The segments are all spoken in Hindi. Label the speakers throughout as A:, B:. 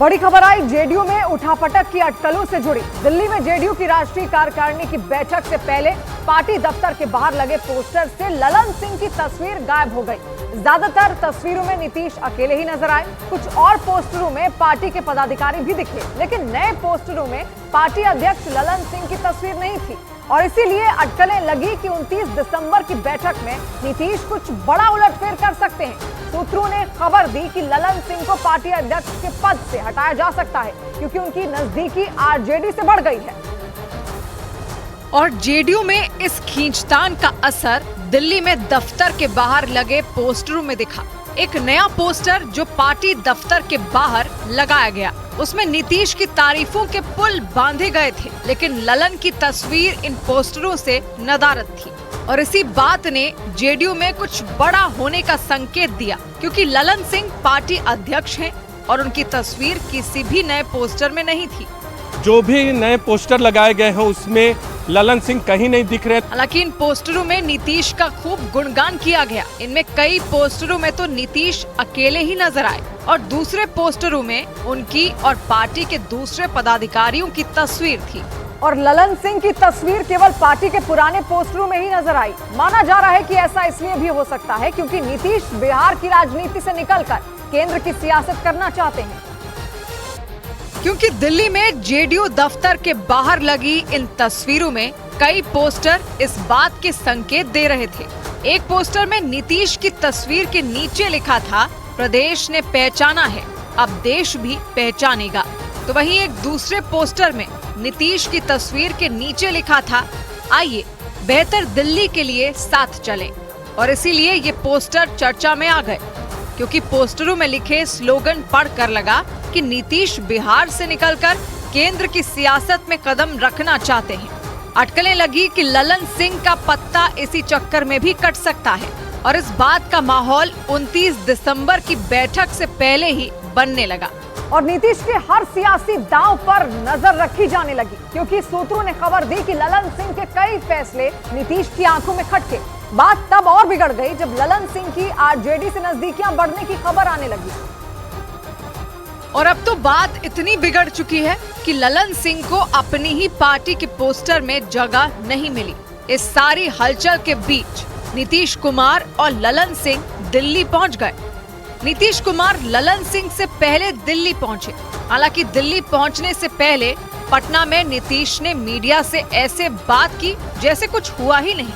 A: बड़ी खबर आई जेडीयू में उठापटक की अटकलों से जुड़ी। दिल्ली में जेडीयू की राष्ट्रीय कार्यकारिणी की बैठक से पहले पार्टी दफ्तर के बाहर लगे पोस्टर से ललन सिंह की तस्वीर गायब हो गई। ज्यादातर तस्वीरों में नीतीश अकेले ही नजर आए। कुछ और पोस्टरों में पार्टी के पदाधिकारी भी दिखे, लेकिन नए पोस्टरों में पार्टी अध्यक्ष ललन सिंह की तस्वीर नहीं थी और इसीलिए अटकलें लगी कि 29 दिसंबर की बैठक में नीतीश कुछ बड़ा उलटफेर कर सकते हैं। सूत्रों ने खबर दी कि ललन सिंह को पार्टी अध्यक्ष के पद से हटाया जा सकता है क्योंकि उनकी नजदीकी आरजेडी से बढ़ गई है।
B: और जेडीयू में इस खींचतान का असर दिल्ली में दफ्तर के बाहर लगे पोस्टरों में दिखा। एक नया पोस्टर जो पार्टी दफ्तर के बाहर लगाया गया, उसमें नीतीश की तारीफों के पुल बांधे गए थे, लेकिन ललन की तस्वीर इन पोस्टरों से नदारद थी। और इसी बात ने जेडीयू में कुछ बड़ा होने का संकेत दिया, क्योंकि ललन सिंह पार्टी अध्यक्ष हैं और उनकी तस्वीर किसी भी नए पोस्टर में नहीं थी।
C: जो भी नए पोस्टर लगाए गए हैं उसमें ललन सिंह कहीं नहीं दिख रहे।
B: हालांकि इन पोस्टरों में नीतीश का खूब गुणगान किया गया। इनमें कई पोस्टरों में तो नीतीश अकेले ही नजर आए और दूसरे पोस्टरों में उनकी और पार्टी के दूसरे पदाधिकारियों की तस्वीर थी।
A: और ललन सिंह की तस्वीर केवल पार्टी के पुराने पोस्टरों में ही नजर आई। माना जा रहा है कि ऐसा इसलिए भी हो सकता है क्योंकि नीतीश बिहार की राजनीति से निकलकर केंद्र की सियासत करना चाहते हैं।
B: क्योंकि दिल्ली में जेडीयू दफ्तर के बाहर लगी इन तस्वीरों में कई पोस्टर इस बात के संकेत दे रहे थे। एक पोस्टर में नीतीश की तस्वीर के नीचे लिखा था, प्रदेश ने पहचाना है, अब देश भी पहचानेगा। तो वहीं एक दूसरे पोस्टर में नीतीश की तस्वीर के नीचे लिखा था, आइए बेहतर दिल्ली के लिए साथ चलें। और इसीलिए ये पोस्टर चर्चा में आ गए, क्योंकि पोस्टरों में लिखे स्लोगन पढ़कर लगा कि नीतीश बिहार से निकलकर केंद्र की सियासत में कदम रखना चाहते हैं। अटकलें लगी कि ललन सिंह का पत्ता इसी चक्कर में भी कट सकता है और इस बात का माहौल 29 दिसंबर की बैठक से पहले ही बनने लगा।
A: और नीतीश के हर सियासी दांव पर नजर रखी जाने लगी, क्योंकि सूत्रों ने खबर दी कि ललन सिंह के कई फैसले नीतीश की आंखों में खटके। बात तब और बिगड़ गई जब ललन सिंह की आरजेडी से नजदीकियां बढ़ने की खबर आने लगी।
B: और अब तो बात इतनी बिगड़ चुकी है कि ललन सिंह को अपनी ही पार्टी के पोस्टर में जगह नहीं मिली। इस सारी हलचल के बीच नीतीश कुमार और ललन सिंह दिल्ली पहुंच गए। नीतीश कुमार ललन सिंह से पहले दिल्ली पहुंचे। हालांकि दिल्ली पहुंचने से पहले पटना में नीतीश ने मीडिया से ऐसे बात की जैसे कुछ हुआ ही नहीं।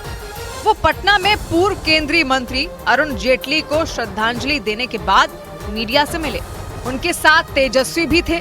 B: वो पटना में पूर्व केंद्रीय मंत्री अरुण जेटली को श्रद्धांजलि देने के बाद मीडिया से मिले। उनके साथ तेजस्वी भी थे।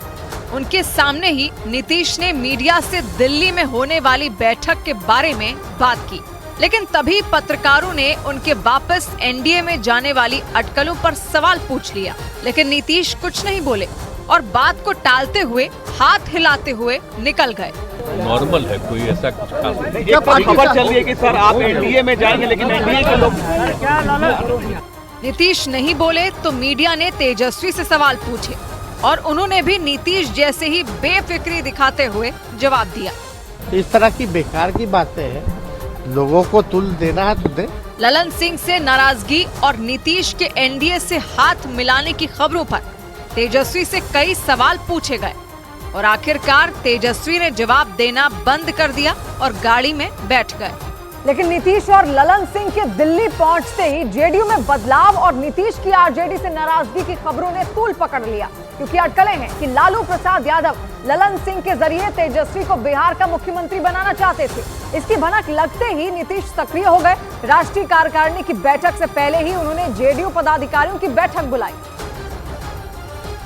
B: उनके सामने ही नीतीश ने मीडिया से दिल्ली में होने वाली बैठक के बारे में बात की, लेकिन तभी पत्रकारों ने उनके वापस एनडीए में जाने वाली अटकलों पर सवाल पूछ लिया। लेकिन नीतीश कुछ नहीं बोले और बात को टालते हुए हाथ हिलाते हुए निकल गए।
C: नॉर्मल है, कोई ऐसा कुछ खास नहीं।
D: क्या खबर चल रही है कि सर आप एनडीए में जाएंगे, लेकिन एनडीए के लोग
B: नीतीश नहीं बोले तो मीडिया ने तेजस्वी से सवाल पूछे और उन्होंने भी नीतीश जैसे ही बेफिक्री दिखाते हुए जवाब दिया।
E: इस तरह की बेकार की बातें हैं, लोगों को तुल देना है तो दे।
B: ललन सिंह से नाराजगी और नीतीश के एनडीए से हाथ मिलाने की खबरों पर तेजस्वी से कई सवाल पूछे गए और आखिरकार तेजस्वी ने जवाब देना बंद कर दिया और गाड़ी में बैठ गए।
A: लेकिन नीतीश और ललन सिंह के दिल्ली पहुंचते ही जेडीयू में बदलाव और नीतीश की आरजेडी से नाराजगी की खबरों ने तूल पकड़ लिया, क्योंकि अटकलें हैं कि लालू प्रसाद यादव ललन सिंह के जरिए तेजस्वी को बिहार का मुख्यमंत्री बनाना चाहते थे। इसकी भनक लगते ही नीतीश सक्रिय हो गए। राष्ट्रीय कार्यकारिणी की बैठक से पहले ही उन्होंने जेडीयू पदाधिकारियों की बैठक बुलाई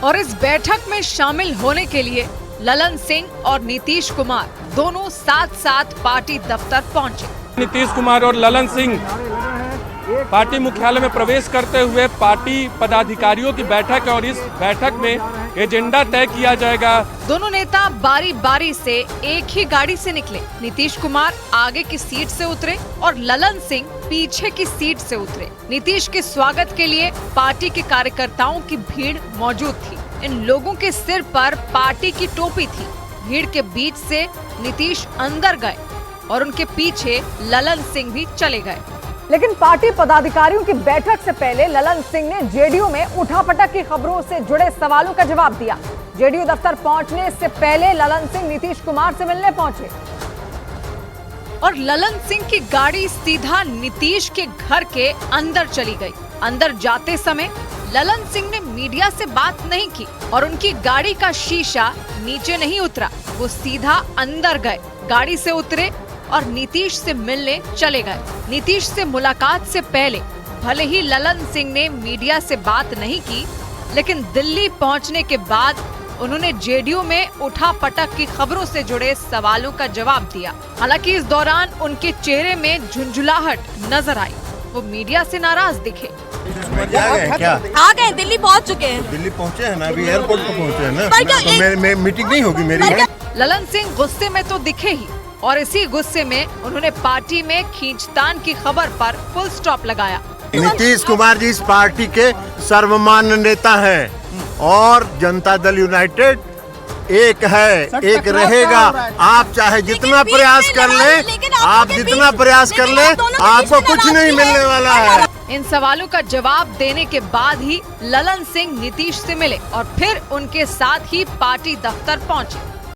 B: और इस बैठक में शामिल होने के लिए ललन सिंह और नीतीश कुमार दोनों साथ साथ पार्टी दफ्तर पहुंचे।
C: नीतीश कुमार और ललन सिंह पार्टी मुख्यालय में प्रवेश करते हुए पार्टी पदाधिकारियों की बैठक है और इस बैठक में एजेंडा तय किया जाएगा।
B: दोनों नेता बारी बारी से एक ही गाड़ी से निकले। नीतीश कुमार आगे की सीट से उतरे और ललन सिंह पीछे की सीट से उतरे। नीतीश के स्वागत के लिए पार्टी के कार्यकर्ताओं की भीड़ मौजूद थी। इन लोगों के सिर पर पार्टी की टोपी थी। भीड़ के बीच से नीतीश अंदर गए और उनके पीछे ललन सिंह भी चले गए।
A: लेकिन पार्टी पदाधिकारियों की बैठक से पहले ललन सिंह ने जेडीयू में उठापटक की खबरों से जुड़े सवालों का जवाब दिया। जेडीयू दफ्तर पहुंचने से पहले ललन सिंह नीतीश कुमार से मिलने पहुंचे
B: और ललन सिंह की गाड़ी सीधा नीतीश के घर के अंदर चली गई। अंदर जाते समय ललन सिंह ने मीडिया से बात नहीं की और उनकी गाड़ी का शीशा नीचे नहीं उतरा, वो सीधा अंदर गए, गाड़ी से उतरे और नीतीश से मिलने चले गए। नीतीश से मुलाकात से पहले भले ही ललन सिंह ने मीडिया से बात नहीं की, लेकिन दिल्ली पहुंचने के बाद उन्होंने जेडीयू में उठापटक की खबरों से जुड़े सवालों का जवाब दिया। हालांकि इस दौरान उनके चेहरे में झुंझुलाहट नजर आई, वो मीडिया से नाराज दिखे।
F: क्या
G: आ गए, दिल्ली पहुंच चुके हैं।
F: दिल्ली पहुंचे हैं ना, अभी एयरपोर्ट पर पहुंचे हैं ना, तो मीटिंग नहीं होगी मेरी।
B: ललन सिंह गुस्से में तो दिखे ही, और इसी गुस्से में उन्होंने पार्टी में खींचतान की खबर पर फुल स्टॉप लगाया।
F: नीतीश कुमार जी इस पार्टी के सर्वमान्य नेता हैं और जनता दल यूनाइटेड एक है, एक रहेगा। आप चाहे जितना प्रयास कर लें, आप जितना प्रयास कर लें, आपको कुछ नहीं मिलने वाला है।
B: इन सवालों का जवाब देने के बाद ही ललन सिंह नीतीश से मिले और फिर उनके साथ ही पार्टी दफ्तर पहुंचे।